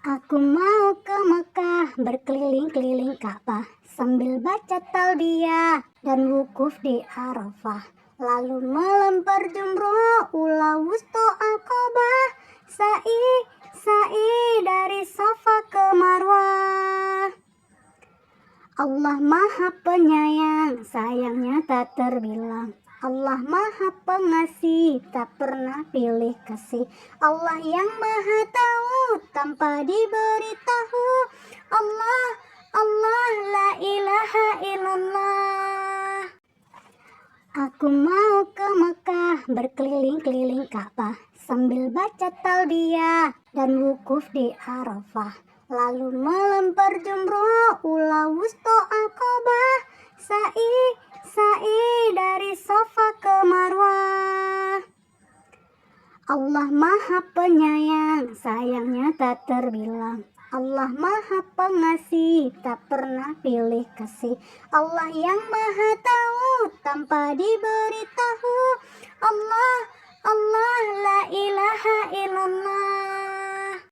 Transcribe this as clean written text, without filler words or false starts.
Aku mau ke Mekah, berkeliling-keliling Ka'bah, sambil baca talbiyah dan wukuf di Arafah. Lalu melempar jumroh, ula wusto Aqabah, sa'i dari Safa ke Marwah. Allah Maha Penyayang, sayangnya tak terbilang. Allah Maha Pengasih, tak pernah pilih kasih. Allah yang Maha Tahu, tanpa diberitahu. Allah, Allah, la ilaha illallah. Aku mau ke Mekah, berkeliling-keliling Ka'bah, sambil baca talbiyah dan wukuf di Arafah. Lalu melempar jumroh, ula wusto Aqabah, sa'i dari Safa ke Marwah. Allah Maha Penyayang, sayangnya tak terbilang. Allah Maha Pengasih, tak pernah pilih kasih. Allah yang Maha Tahu, tanpa diberitahu. Allah,